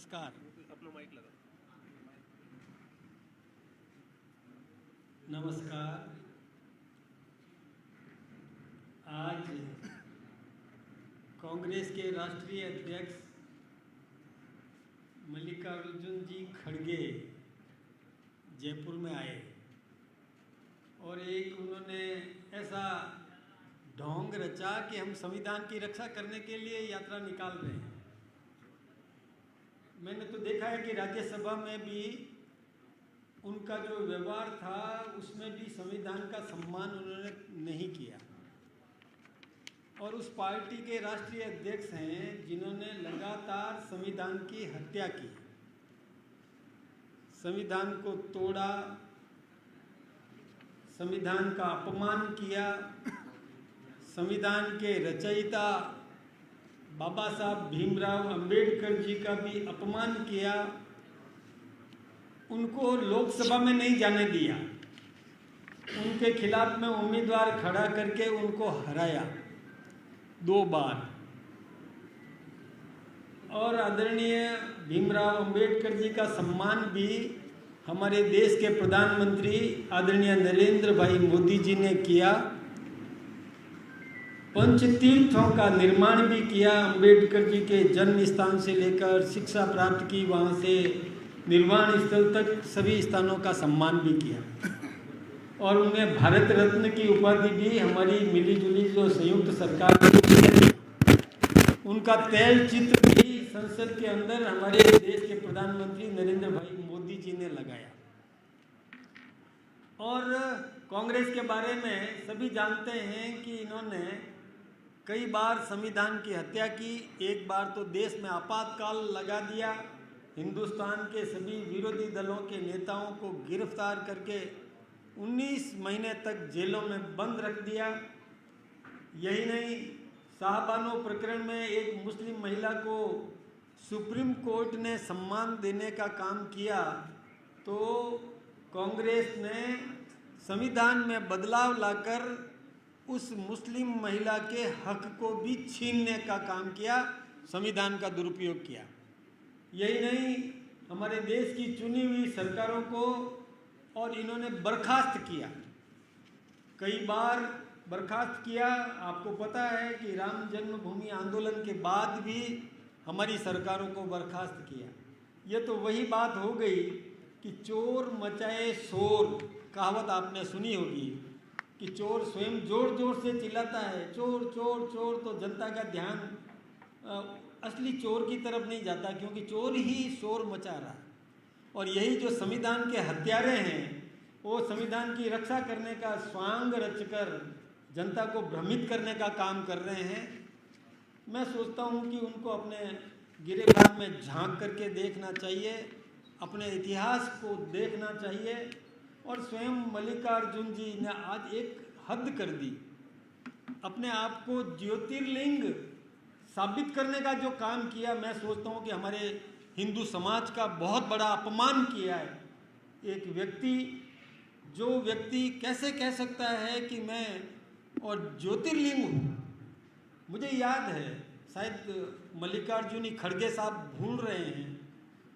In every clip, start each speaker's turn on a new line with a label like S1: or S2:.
S1: नमस्कार।
S2: अपना माइक लगा।
S1: नमस्कार। आज कांग्रेस के राष्ट्रीय अध्यक्ष मल्लिकार्जुन जी खड़गे जयपुर में आए और एक उन्होंने ऐसा ढोंग रचा कि हम संविधान की रक्षा करने के लिए यात्रा निकाल रहे हैं। मैंने तो देखा है कि राज्यसभा में भी उनका जो व्यवहार था उसमें भी संविधान का सम्मान उन्होंने नहीं किया। और उस पार्टी के राष्ट्रीय अध्यक्ष हैं जिन्होंने लगातार संविधान की हत्या की, संविधान को तोड़ा, संविधान का अपमान किया, संविधान के रचयिता बाबा साहब भीमराव अंबेडकर जी का भी अपमान किया, उनको लोकसभा में नहीं जाने दिया, उनके खिलाफ में उम्मीदवार खड़ा करके उनको हराया 2 बार। और आदरणीय भीमराव अंबेडकर जी का सम्मान भी हमारे देश के प्रधानमंत्री आदरणीय नरेंद्र भाई मोदी जी ने किया। पंचतीर्थों का निर्माण भी किया, अंबेडकर जी के जन्म स्थान से लेकर शिक्षा प्राप्त की, वहाँ से निर्वाण स्थल तक सभी स्थानों का सम्मान भी किया। और उन्हें भारत रत्न की उपाधि भी हमारी मिलीजुली जो संयुक्त सरकार की, उनका तैल चित्र भी संसद के अंदर हमारे देश के प्रधानमंत्री नरेंद्र भाई मोदी जी ने लगाया। और कांग्रेस के बारे में सभी जानते हैं कि इन्होंने कई बार संविधान की हत्या की। एक बार तो देश में आपातकाल लगा दिया, हिंदुस्तान के सभी विरोधी दलों के नेताओं को गिरफ्तार करके 19 महीने तक जेलों में बंद रख दिया। यही नहीं, शाहबानो प्रकरण में एक मुस्लिम महिला को सुप्रीम कोर्ट ने सम्मान देने का काम किया, तो कांग्रेस ने संविधान में बदलाव लाकर उस मुस्लिम महिला के हक को भी छीनने का काम किया, संविधान का दुरुपयोग किया। यही नहीं, हमारे देश की चुनी हुई सरकारों को और इन्होंने बर्खास्त किया, कई बार बर्खास्त किया। आपको पता है कि राम जन्मभूमि आंदोलन के बाद भी हमारी सरकारों को बर्खास्त किया। ये तो वही बात हो गई कि चोर मचाए शोर, कहावत आपने सुनी होगी कि चोर स्वयं जोर जोर से चिल्लाता है चोर चोर चोर, तो जनता का ध्यान असली चोर की तरफ नहीं जाता, क्योंकि चोर ही शोर मचा रहा। और यही जो संविधान के हत्यारे हैं वो संविधान की रक्षा करने का स्वांग रचकर जनता को भ्रमित करने का काम कर रहे हैं। मैं सोचता हूँ कि उनको अपने गिरेबान में झांक करके देखना चाहिए, अपने इतिहास को देखना चाहिए। और स्वयं मल्लिकार्जुन जी ने आज एक हद कर दी, अपने आप को ज्योतिर्लिंग साबित करने का जो काम किया, मैं सोचता हूँ कि हमारे हिंदू समाज का बहुत बड़ा अपमान किया है। एक व्यक्ति, जो व्यक्ति कैसे कह सकता है कि मैं और ज्योतिर्लिंग हूँ। मुझे याद है, शायद मल्लिकार्जुन खड़गे साहब भूल रहे हैं,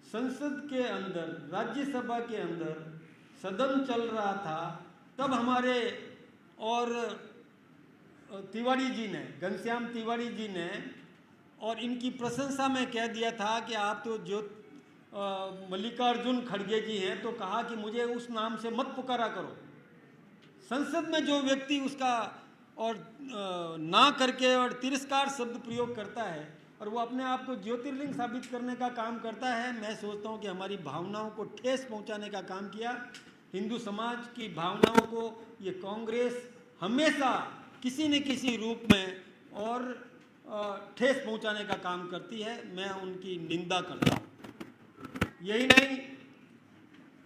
S1: संसद के अंदर, राज्यसभा के अंदर सदन चल रहा था, तब हमारे और तिवारी जी ने, घनश्याम तिवारी जी ने, और इनकी प्रशंसा में कह दिया था कि आप तो जो मल्लिकार्जुन खड़गे जी हैं, तो कहा कि मुझे उस नाम से मत पुकारा करो। संसद में जो व्यक्ति उसका और ना करके और तिरस्कार शब्द प्रयोग करता है और वो अपने आप को ज्योतिर्लिंग साबित करने का काम करता है, मैं सोचता हूँ कि हमारी भावनाओं को ठेस पहुँचाने का काम किया। हिंदू समाज की भावनाओं को ये कांग्रेस हमेशा किसी न किसी रूप में और ठेस पहुँचाने का काम करती है। मैं उनकी निंदा करता हूँ। यही नहीं,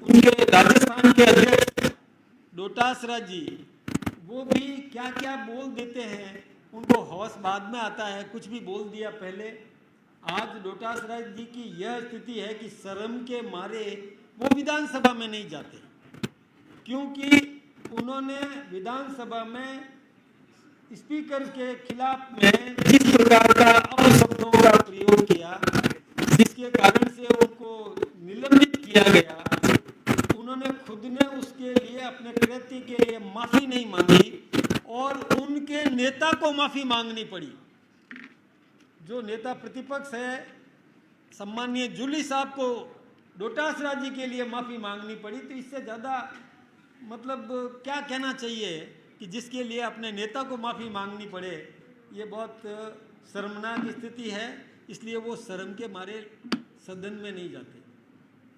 S1: उनके राजस्थान के अध्यक्ष डोटासरा जी, वो भी क्या क्या बोल देते हैं, उनको होश बाद में आता है, कुछ भी बोल दिया पहले। आज डोटासरा जी की यह स्थिति है कि शर्म के मारे वो विधानसभा में नहीं जाते, क्योंकि उन्होंने विधानसभा में स्पीकर के खिलाफ में जिस प्रकार का अपशब्दों का प्रयोग किया, जिसकी जिसके कारण से उनको निलंबित किया गया, उन्होंने खुद ने उसके लिए, अपने कृत्य के लिए माफी नहीं मांगी और उनके नेता को माफी मांगनी पड़ी। जो नेता प्रतिपक्ष है सम्मानीय जूली साहब को डोटासरा जी के लिए माफी मांगनी पड़ी, तो इससे ज़्यादा मतलब क्या कहना चाहिए कि जिसके लिए अपने नेता को माफी मांगनी पड़े। ये बहुत शर्मनाक स्थिति है, इसलिए वो शर्म के मारे सदन में नहीं जाते।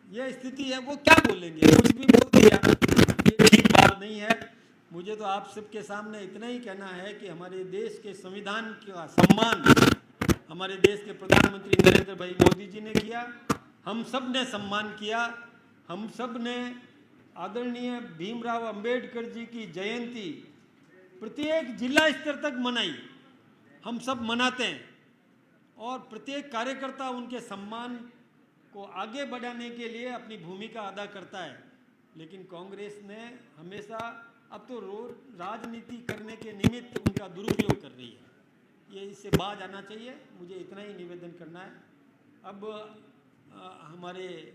S1: ये स्थिति है, वो क्या बोलेंगे, कुछ भी बोल दिया, ये ठीक बात नहीं है। मुझे तो आप सबके सामने इतना ही कहना है कि हमारे देश के संविधान का सम्मान हमारे देश के प्रधानमंत्री नरेंद्र भाई मोदी जी ने किया, हम सब ने सम्मान किया। हम सब ने आदरणीय भीमराव अंबेडकर जी की जयंती प्रत्येक जिला स्तर तक मनाई, हम सब मनाते हैं और प्रत्येक कार्यकर्ता उनके सम्मान को आगे बढ़ाने के लिए अपनी भूमिका अदा करता है। लेकिन कांग्रेस ने हमेशा अब तो राजनीति करने के निमित्त उनका दुरुपयोग कर रही है। ये इससे बाज आना चाहिए, मुझे इतना ही निवेदन करना है। अब हमारे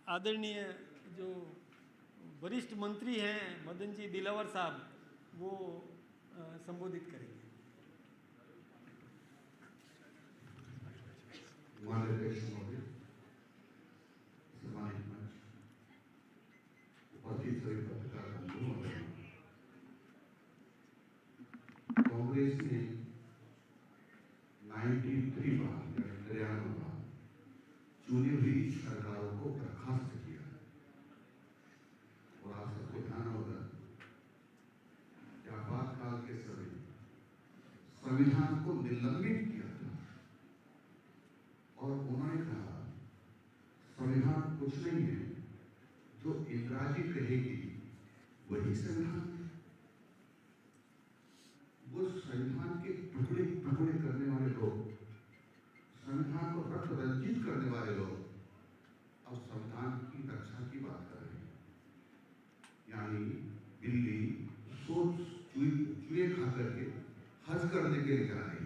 S1: आदरणीय जो वरिष्ठ मंत्री हैं मदन जी दिलावर साहब, वो संबोधित करेंगे।
S2: कांग्रेस ने 93 बार 93 बार चुनी हुई सरकारों को बर्खास्त किया और आप सबको ध्यान होगा कि आपातकाल के समय संविधान को निलंबित किया था और उन्होंने कहा संविधान कुछ नहीं है, जो इंदिरा जी कहेगी वही संविधान है। वो संविधान के टुकड़े टुकड़े करने वाले लोग, संविधान को रक्त रंजित करने वाले लोग अब संविधान की रक्षा की बात कर रहे हैं। यानी दिल्ली सोच चूहे खा करके हज करने के लिए जा रही है।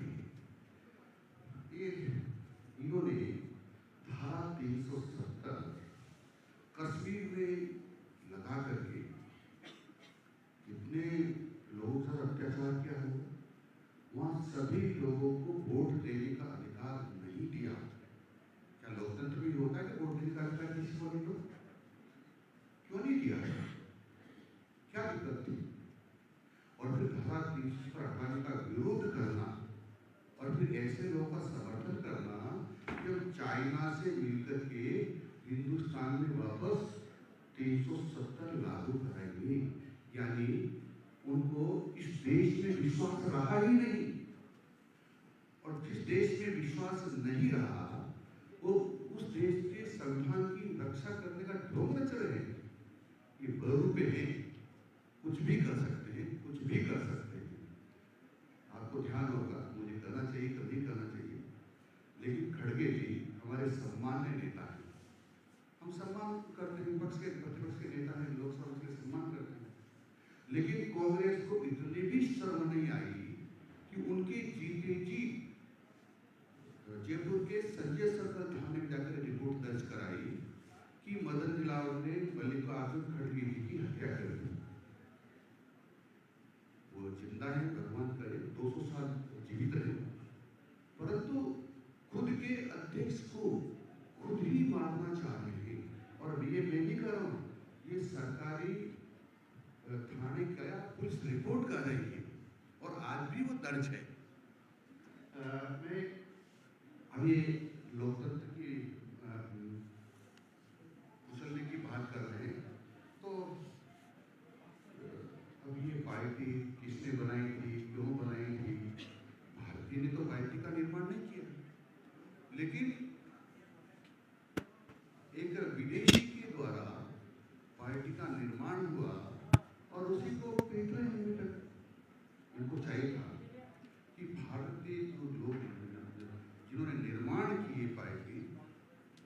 S2: इन्होंने धारा 370 कश्मीर में लगा करके कितने लोगों पर अत्याचार किया है, वहां सभी लोगों को वोट देने का अधिकार नहीं दिया। क्या लोकतंत्र में होता है कि वोट देने का अधिकार किसी को नहीं दो? क्यों नहीं दिया? क्या दिक्कत थी? और फिर धारा 370 पर हटाने का विरोध करना और फिर ऐसे लोगों का समर्थन करना जो चाइना से मिलकर के हिंदुस्तान में वापस 370 लागू कराएंगे, यानी उनको इस देश में विश्वास रहा ही नहीं। और जिस देश में विश्वास नहीं रहा वो उस देश के संविधान की रक्षा करने का ढोंग रच रहे हैं। ये बहरूपे हैं, कुछ भी कर सकते हैं, कुछ भी कर सकते हैं। आपको ध्यान होगा, मुझे करना चाहिए कभी करना चाहिए, लेकिन खड़गे जी हमारे सम्मान्य नेता हैं, हम सम्मान करते हैं, विपक्ष के प्रतिपक्ष के नेता हैं, लोकसभा के सम्मान करते हैं। लेकिन कांग्रेस को इतनी भी शर्म नहीं आई कि उनके जीते जी जयपुर के संजय सर्कल थाने में जाकर रिपोर्ट दर्ज कराई कि मदन दिलावर ने मल्लिकार्जुन खड़गे जी की हत्या कर दी। वो जिंदा है, भगवान करे 200 साल जीवित रहे, परंतु खुद के अध्यक्ष को खुद ही मारना चाह रहे हैं। और ये मैं नहीं कर रहा हूँ, ये सरकारी थाने का पुलिस रिपोर्ट कर रही है और आज भी वो दर्ज है। मैं अभी लोकतंत्र की कुचलने की बात कर रहे हैं, तो अब ये पार्टी किसने बनाई थी, क्यों बनाई थी? भारतीय ने तो पार्टी का निर्माण नहीं किया, लेकिन एक विदेशी के द्वारा पार्टी का निर्माण हुआ और उसी को पेट रहे हैं अभी तक। इनको चाहिए था कि भारत के जो लोग जिन्होंने निर्माण किए पार्टी,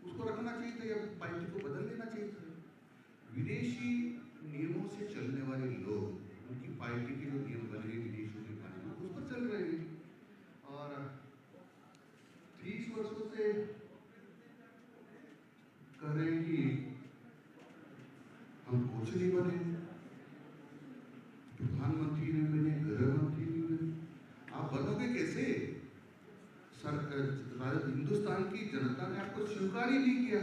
S2: उसको रखना चाहिए था या पार्टी को बदल देना चाहिए था। विदेशी नियमों से चलने वाले लोग, उनकी पार्टी के जो नियम बने विदेशों के पार्टी उस पर चल रहे हैं। और 30 वर्षों से स्वीकार ही नहीं किया,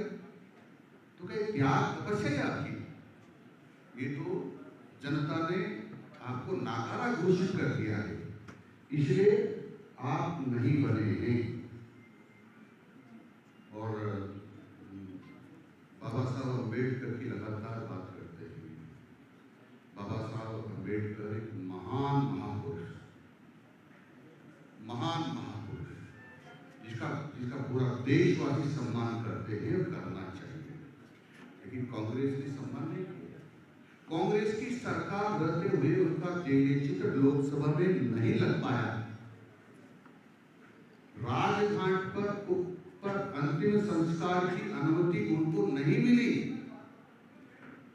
S2: तो क्या त्याग तपस्या है आपकी? ये तो जनता ने आपको नाकारा घोषित कर दिया है, इसलिए आप नहीं बने हैं। और बाबा साहब अम्बेडकर की लगातार बात करते हैं। बाबा साहब अम्बेडकर एक महान महापुरुष, जिसका पूरा देशवासी सम्मान करते हैं और करना चाहिए, लेकिन कांग्रेस ने सम्मान नहीं किया। कांग्रेस की सरकार रहते हुए उनका चित्र लोकसभा में नहीं लग पाया। राजघाट पर अंतिम संस्कार की अनुमति उनको नहीं मिली।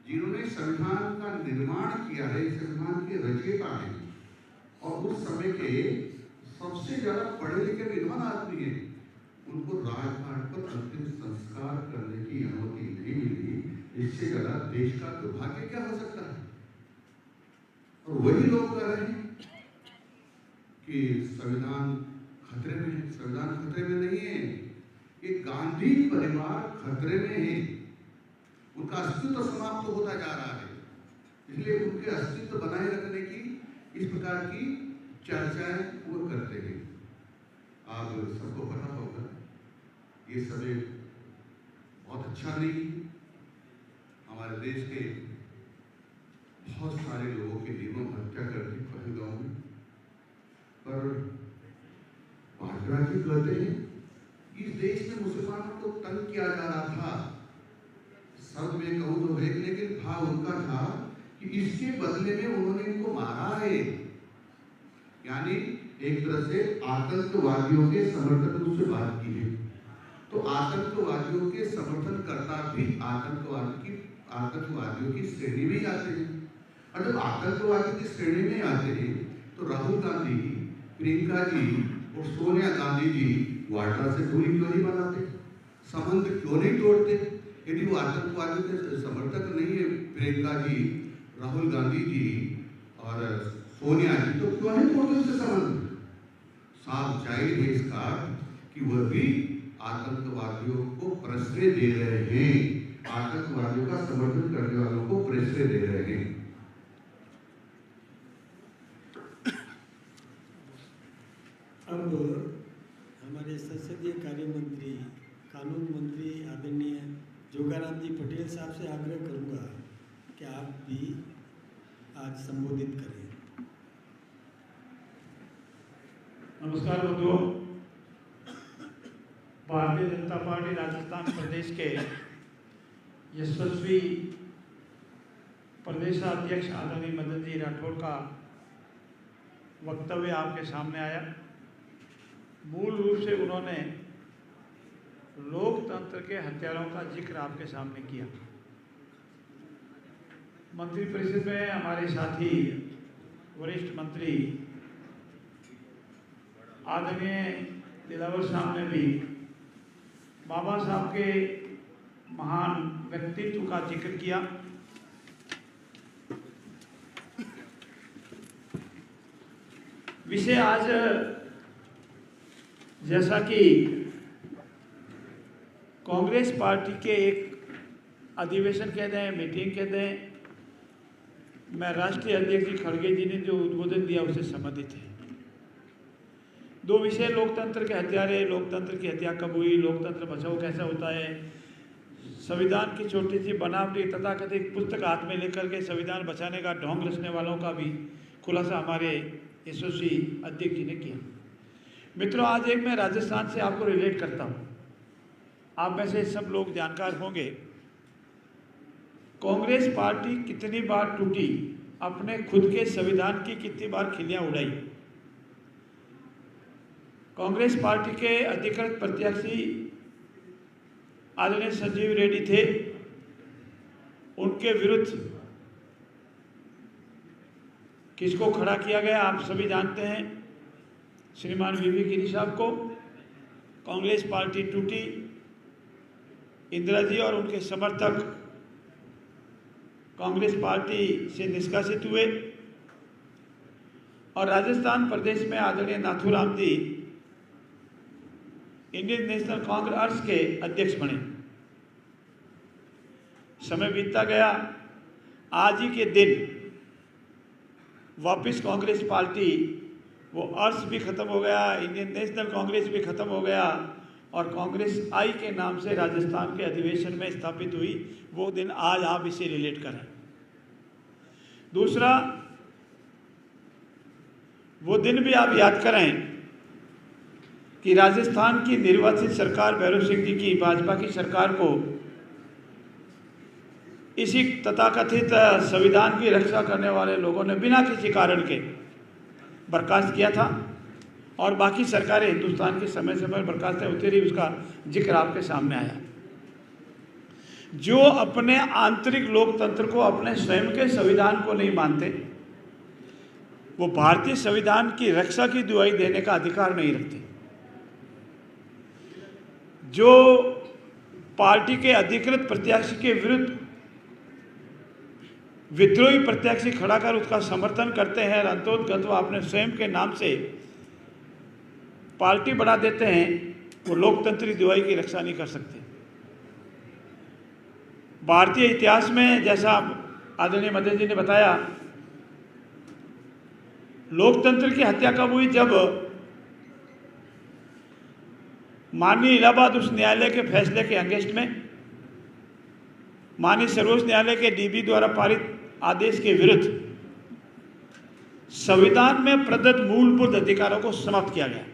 S2: जिन्होंने संविधान का निर्माण किया है, संविधान के रचयिता हैं और उस समय के सबसे ज्यादा पढ़े लिखे विद्वान आदमी हैं, उनको राजघाट पर अंतिम संस्कार करने की अनुमति नहीं मिली। इससे ज्यादा देश का दुर्भाग्य क्या हो सकता है? और वही लोग कह रहे हैं कि संविधान खतरे में है। संविधान खतरे में नहीं है, ये गांधी परिवार खतरे में है। उनका अस्तित्व समाप्त होता जा रहा है, इसलिए उनके अस्तित्व बनाए रखने की इस प्रकार की चर्चाएं वो करते हैं। आप सबको पता होगा ये समय बहुत अच्छा नहीं है। हमारे देश के बहुत सारे लोगों की निर्मम हत्या कर दी पहलगांव में, पर वाजपेयी जी कहते हैं इस देश में मुसलमानों को तंग किया जा रहा था। सब में कहूँ तो एक, लेकिन भाव उनका था कि इसके बदले में उन्होंने इनको मारा है। यानी एक तरह से आतंकवादियों के समर्थन से बात की है, तो आतंकवादियों के समर्थन करता भी आतंकवादियों की श्रेणी में आते हैं। और जब आतंकवादियों की श्रेणी में आते हैं तो राहुल गांधी, प्रियंका जी और सोनिया गांधी जी वाड्रा से दूरी क्यों नहीं बनाते, संबंध क्यों नहीं तोड़ते? यदि वो आतंकवादियों के समर्थक नहीं है प्रियंका जी, राहुल गांधी जी और सोनिया जी, तो क्यों नहीं तोड़ते उससे संबंध? साफ जाहिर है इसका कि वह भी आतंकवादियों को प्रश्रय दे रहे हैं, आतंकवादियों का समर्थन करने वालों को प्रश्रय दे रहे हैं।
S1: अब हमारे संसदीय कार्य मंत्री, कानून मंत्री आदरणीय जोगाराम जी पटेल साहब से आग्रह करूंगा कि आप भी आज संबोधित करें।
S3: नमस्कार बंधुओं, भारतीय जनता पार्टी राजस्थान प्रदेश के यशस्वी प्रदेशाध्यक्ष आदरणीय मदन जी राठौड़ का वक्तव्य आपके सामने आया। मूल रूप से उन्होंने लोकतंत्र के हत्यारों का जिक्र आपके सामने किया। मंत्रिपरिषद में हमारे साथी वरिष्ठ मंत्री आदरणीय दिलावर साहब ने भी बाबा साहब के महान व्यक्तित्व का जिक्र किया। विषय आज जैसा कि कांग्रेस पार्टी के एक अधिवेशन कहते हैं, मीटिंग कहते हैं, मैं राष्ट्रीय अध्यक्ष जी खड़गे जी ने जो उद्बोधन दिया उससे संबंधित है। दो विषय, लोकतंत्र के हत्यारे, लोकतंत्र की हत्या कब हुई, लोकतंत्र बचाओ कैसा होता है, संविधान की छोटी सी बनावटी तथाकथित पुस्तक हाथ में लेकर के संविधान बचाने का ढोंग रचने वालों का भी खुलासा हमारे यशस्वी अध्यक्ष जी ने किया। मित्रों, आज एक मैं राजस्थान से आपको रिलेट करता हूँ। आप में से सब लोग जानकार होंगे कांग्रेस पार्टी कितनी बार टूटी, अपने खुद के संविधान की कितनी बार खिल्लियां उड़ाई। कांग्रेस पार्टी के अधिकृत प्रत्याशी आदरणीय संजीव रेड्डी थे, उनके विरुद्ध किसको खड़ा किया गया आप सभी जानते हैं, श्रीमान वीवी गिरी साहब को। कांग्रेस पार्टी टूटी, इंदिरा जी और उनके समर्थक कांग्रेस पार्टी से निष्कासित हुए और राजस्थान प्रदेश में आदरणीय नाथूराम जी इंडियन नेशनल कांग्रेस के अध्यक्ष बने। समय बीतता गया, आज ही के दिन वापस कांग्रेस पार्टी, वो अर्श भी ख़त्म हो गया, इंडियन नेशनल कांग्रेस भी ख़त्म हो गया और कांग्रेस आई के नाम से राजस्थान के अधिवेशन में स्थापित हुई। वो दिन आज आप इसे रिलेट करें। दूसरा, वो दिन भी आप याद करें कि राजस्थान की निर्वाचित सरकार भैरव सिंह जी की भाजपा की सरकार को इसी तथाकथित संविधान की रक्षा करने वाले लोगों ने बिना किसी कारण के बर्खास्त किया था और बाकी सरकारें हिंदुस्तान की समय समय पर बर्खास्त होती रही। उसका जिक्र आपके सामने आया। जो अपने आंतरिक लोकतंत्र को, अपने स्वयं के संविधान को नहीं मानते, वो भारतीय संविधान की रक्षा की दुहाई देने का अधिकार नहीं रखते। जो पार्टी के अधिकृत प्रत्याशी के विरुद्ध विद्रोही प्रत्याशी खड़ा कर उसका समर्थन करते हैं, अंतोगत वो अपने स्वयं के नाम से पार्टी बढ़ा देते हैं, वो लोकतंत्र की दुहाई की रक्षा नहीं कर सकते। भारतीय इतिहास में, जैसा आदरणीय मदन जी ने बताया, लोकतंत्र की हत्या कब हुई? जब माननीय इलाहाबाद उच्च न्यायालय के फैसले के अगेंस्ट में माननीय सर्वोच्च न्यायालय के डीबी द्वारा पारित आदेश के विरुद्ध संविधान में प्रदत्त मूलभूत अधिकारों को समाप्त किया गया।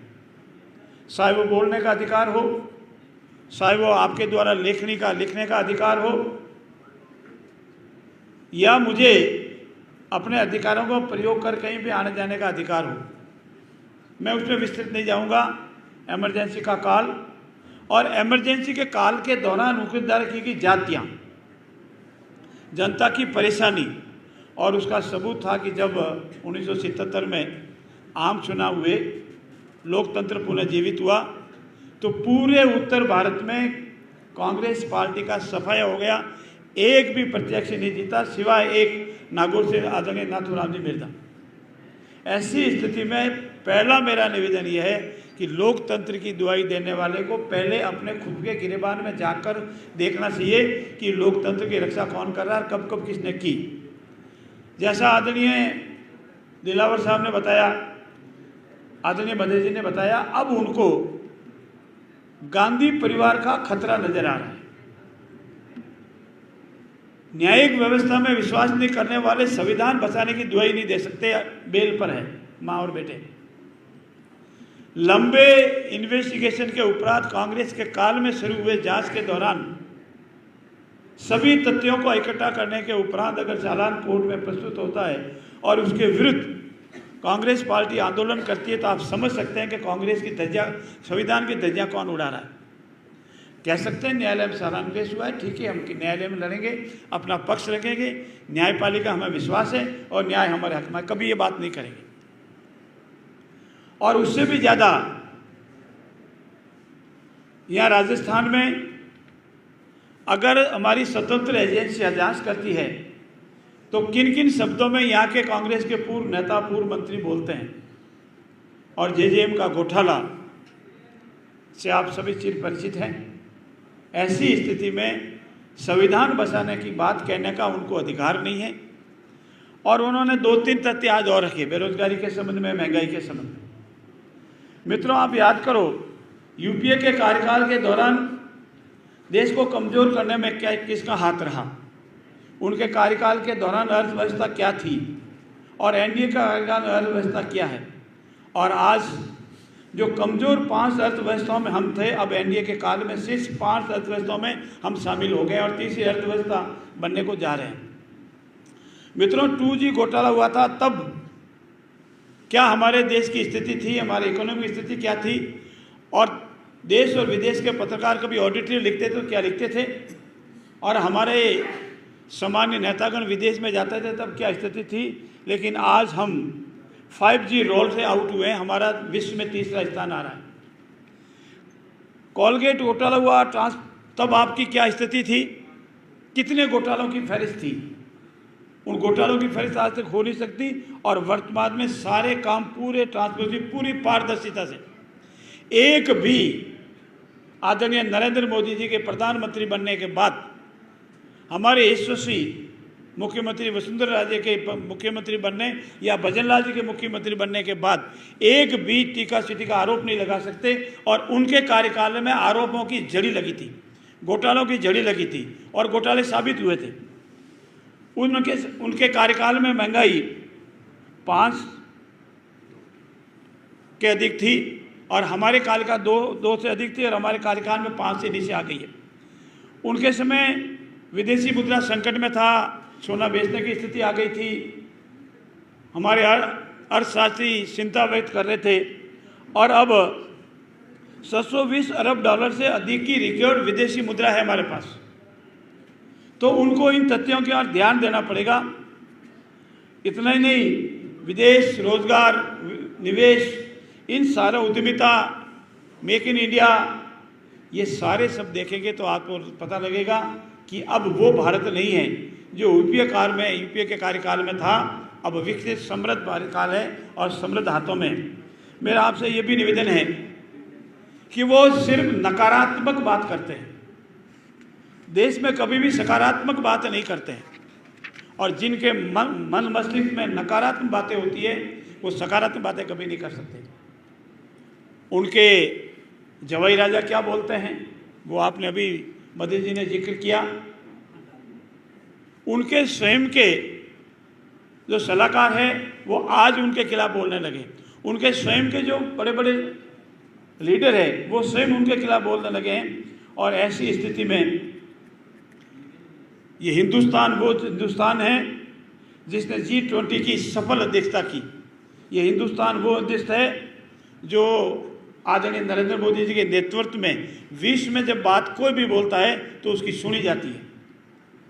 S3: चाहे वो बोलने का अधिकार हो, चाहे वो आपके द्वारा लिखने का अधिकार हो, या मुझे अपने अधिकारों को प्रयोग कर कहीं भी आने जाने का अधिकार हो। मैं उसमें विस्तृत नहीं जाऊंगा। इमरजेंसी का काल और इमरजेंसी के काल के दौरान उनके द्वारा की गई जातियाँ, जनता की परेशानी, और उसका सबूत था कि जब 1977 में आम चुनाव हुए, लोकतंत्र पुनर्जीवित हुआ, तो पूरे उत्तर भारत में कांग्रेस पार्टी का सफाया हो गया। एक भी प्रत्याशी नहीं जीता सिवाय एक नागौर से आदरणीय नाथूराम जी मिर्जा। ऐसी स्थिति में पहला मेरा निवेदन यह है कि लोकतंत्र की दुहाई देने वाले को पहले अपने खुद के गिरेबान में जाकर देखना चाहिए कि लोकतंत्र की रक्षा कौन कर रहा है, कब कब किसने की। जैसा आदरणीय दिलावर साहब ने बताया, आदरणीय बधेल जी ने बताया, अब उनको गांधी परिवार का खतरा नजर आ रहा है। न्यायिक व्यवस्था में विश्वास नहीं करने वाले संविधान बचाने की दुहाई नहीं दे सकते, बेल पर है माँ और बेटे। लंबे इन्वेस्टिगेशन के उपरांत कांग्रेस के काल में शुरू हुए जांच के दौरान सभी तथ्यों को इकट्ठा करने के उपरांत अगर चालान कोर्ट में प्रस्तुत होता है और उसके विरुद्ध कांग्रेस पार्टी आंदोलन करती है, तो आप समझ सकते हैं कि कांग्रेस की धज्जियां, संविधान की धज्जियां कौन उड़ा रहा है। कह सकते हैं न्यायालय में सारा केस हुआ है, ठीक है, हम न्यायालय में लड़ेंगे, अपना पक्ष रखेंगे, न्यायपालिका हमें विश्वास है और न्याय हमारे हक में, कभी ये बात नहीं करेंगे। और उससे भी ज़्यादा यहाँ राजस्थान में अगर हमारी स्वतंत्र एजेंसी जांच करती है तो किन किन शब्दों में यहाँ के कांग्रेस के पूर्व नेता, पूर्व मंत्री बोलते हैं, और जेजेएम का घोटाला से आप सभी चिर परिचित हैं। ऐसी स्थिति में संविधान बचाने की बात कहने का उनको अधिकार नहीं है। और उन्होंने 2-3 तथ्य आज और रखे बेरोजगारी के संबंध में, महंगाई के संबंध में। मित्रों, आप याद करो, यूपीए के कार्यकाल के दौरान देश को कमजोर करने में क्या किसका हाथ रहा, उनके कार्यकाल के दौरान अर्थव्यवस्था क्या थी और एनडीए का कार्यकाल अर्थव्यवस्था क्या है। और आज जो कमज़ोर 5 अर्थव्यवस्थाओं में हम थे, अब एनडीए के काल में सिर्फ 5 अर्थव्यवस्थाओं में हम शामिल हो गए और तीसरी अर्थव्यवस्था बनने को जा रहे हैं। मित्रों, 2G घोटाला हुआ था, तब क्या हमारे देश की स्थिति थी, हमारी इकोनॉमी की स्थिति क्या थी, और देश और विदेश के पत्रकार कभी ऑडिटरी लिखते थे तो क्या लिखते थे, और हमारे सामान्य नेतागण विदेश में जाते थे तब क्या स्थिति थी। लेकिन आज हम 5G रोल से आउट हुए हैं, हमारा विश्व में 3रा स्थान आ रहा है। कोलगेट घोटाला हुआ, तब आपकी क्या स्थिति थी, कितने घोटालों की फहरिस्त थी, उन घोटालों की फहरिस्त आज तक हो नहीं सकती। और वर्तमान में सारे काम पूरे ट्रांसपेरेंसी, पूरी पारदर्शिता से, एक भी आदरणीय नरेंद्र मोदी जी के प्रधानमंत्री बनने के बाद हमारे यशस्वी मुख्यमंत्री वसुंधरा राजे के मुख्यमंत्री बनने या भजनलाल जी के मुख्यमंत्री बनने के बाद एक भी टीका सिटी का आरोप नहीं लगा सकते। और उनके कार्यकाल में आरोपों की जड़ी लगी थी, घोटालों की जड़ी लगी थी और घोटाले साबित हुए थे। उनके कार्यकाल में महंगाई 5 के अधिक थी और हमारे काल का 2 से अधिक थी और हमारे कार्यकाल में 5 से नीचे आ गई है। उनके समय विदेशी मुद्रा संकट में था, सोना बेचने की स्थिति आ गई थी। हमारे अर्थशास्त्री चिंता व्यक्त कर रहे थे और अब 720 अरब डॉलर से अधिक की रिकॉर्ड विदेशी मुद्रा है हमारे पास। तो उनको इन तथ्यों की ओर ध्यान देना पड़ेगा। इतना ही नहीं, विदेश, रोजगार, निवेश, इन सारा उद्यमिता, मेक इन इंडिया, ये सारे सब देखेंगे तो आपको पता लगेगा कि अब वो भारत नहीं है जो यूपीए के कार्यकाल में था। अब विकसित समृद्ध कार्यकाल है और समृद्ध हाथों में। मेरा आपसे ये भी निवेदन है कि वो सिर्फ नकारात्मक बात करते हैं, देश में कभी भी सकारात्मक बात नहीं करते हैं। और जिनके मन मस्तिष्क में नकारात्मक बातें होती है वो सकारात्मक बातें कभी नहीं कर सकते। उनके जवाई राजा क्या बोलते हैं वो आपने अभी मोदी जी ने जिक्र किया। उनके स्वयं के जो सलाहकार हैं वो आज उनके खिलाफ बोलने लगे। उनके स्वयं के जो बड़े बड़े लीडर हैं वो स्वयं उनके खिलाफ बोलने लगे हैं। और ऐसी स्थिति में ये हिंदुस्तान वो हिंदुस्तान है जिसने G20 की सफल अध्यक्षता की। ये हिंदुस्तान वो अध्यक्ष है जो आदरणीय नरेंद्र मोदी जी के नेतृत्व में विश्व में जब बात कोई भी बोलता है तो उसकी सुनी जाती है।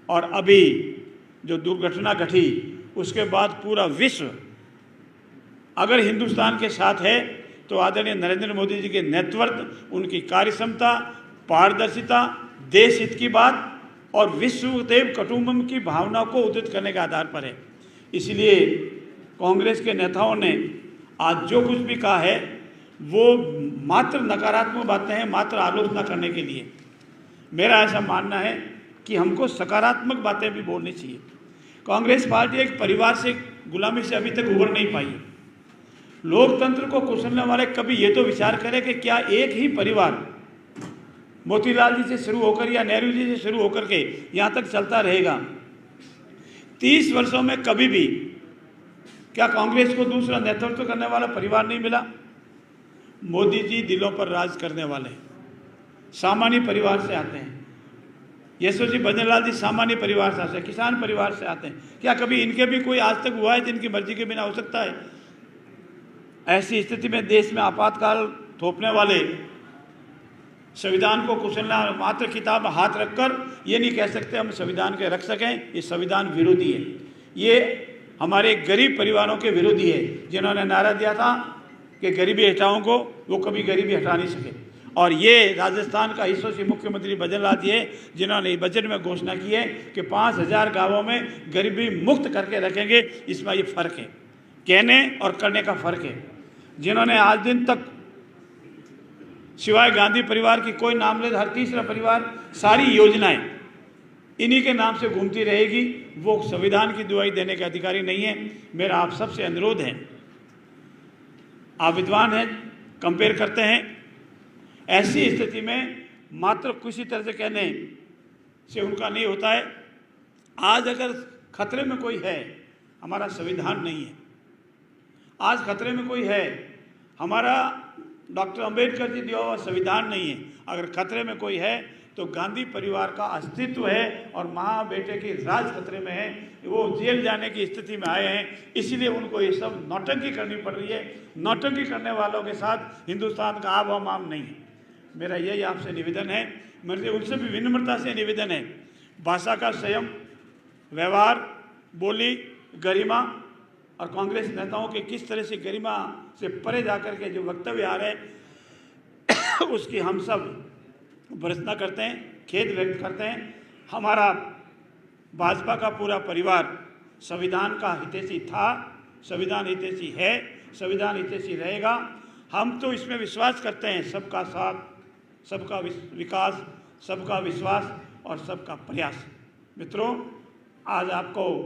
S3: और अभी जो दुर्घटना घटी उसके बाद पूरा विश्व अगर हिंदुस्तान के साथ है तो आदरणीय नरेंद्र मोदी जी के नेतृत्व, उनकी कार्यक्षमता, पारदर्शिता, देश हित की बात और विश्वदेव कुटुंबम की भावना को उदित करने के आधार पर है। इसलिए कांग्रेस के नेताओं ने आज जो कुछ भी कहा है वो मात्र नकारात्मक बातें हैं, मात्र आलोचना करने के लिए। मेरा ऐसा मानना है कि हमको सकारात्मक बातें भी बोलनी चाहिए। कांग्रेस पार्टी एक परिवार से, गुलामी से अभी तक उभर नहीं पाई। लोकतंत्र को कुचलने वाले कभी ये तो विचार करें कि क्या एक ही परिवार मोतीलाल जी से शुरू होकर या नेहरू जी से शुरू होकर के यहाँ तक चलता रहेगा? 30 वर्षों में कभी भी क्या कांग्रेस को दूसरा नेतृत्व करने वाला परिवार नहीं मिला? मोदी जी दिलों पर राज करने वाले सामान्य परिवार से आते हैं। यशस्वी भजनलाल जी सामान्य परिवार से आते हैं, किसान परिवार से आते हैं। क्या कभी इनके भी कोई आज तक हुआ है जिनकी मर्जी के बिना हो सकता है? ऐसी स्थिति में देश में आपातकाल थोपने वाले, संविधान को कुचलना, मात्र किताब हाथ रखकर ये नहीं कह सकते हम संविधान के रख सकें, ये संविधान विरोधी है। ये हमारे गरीब परिवारों के विरोधी है जिन्होंने नारा दिया था कि गरीबी हटाओ को, वो कभी गरीबी हटा नहीं सके। और ये राजस्थान का यशस्वी मुख्यमंत्री भजनलाल जी है जिन्होंने बजट में घोषणा की है कि 5000 गाँवों में गरीबी मुक्त करके रखेंगे। इसमें ये फर्क है, कहने और करने का फर्क है। जिन्होंने आज दिन तक सिवाय गांधी परिवार की कोई नाम ले, हर तीसरा परिवार, सारी योजनाएं इन्हीं के नाम से घूमती रहेगी, वो संविधान की दुहाई देने के अधिकारी नहीं है। मेरा आप सबसे अनुरोध है, आप विद्वान हैं, कंपेयर करते हैं, ऐसी स्थिति में मात्र किसी तरह से कहने से उनका नहीं होता है। आज अगर खतरे में कोई है, हमारा संविधान नहीं है। आज खतरे में कोई है, हमारा डॉक्टर अंबेडकर जी दिया हुआ संविधान नहीं है। अगर खतरे में कोई है तो गांधी परिवार का अस्तित्व है और माँ बेटे की राज खतरे में है। वो जेल जाने की स्थिति में आए हैं, इसलिए उनको ये सब नौटंकी करनी पड़ रही है। नौटंकी करने वालों के साथ हिंदुस्तान का आब हमाम नहीं है। मेरा यही आपसे निवेदन है, मेरे उनसे भी विनम्रता से निवेदन है, भाषा का संयम, व्यवहार, बोली, गरिमा और कांग्रेस नेताओं के किस तरह से गरिमा से परे जाकर के जो वक्तव्य आ रहे हैं उसकी हम सब भर्त्सना करते हैं, खेद व्यक्त करते हैं। हमारा भाजपा का पूरा परिवार संविधान का हितैषी था, संविधान हितैषी है, संविधान हितैषी रहेगा। हम तो इसमें विश्वास करते हैं सबका साथ सबका विकास, सबका विश्वास और सबका प्रयास। मित्रों, आज आपको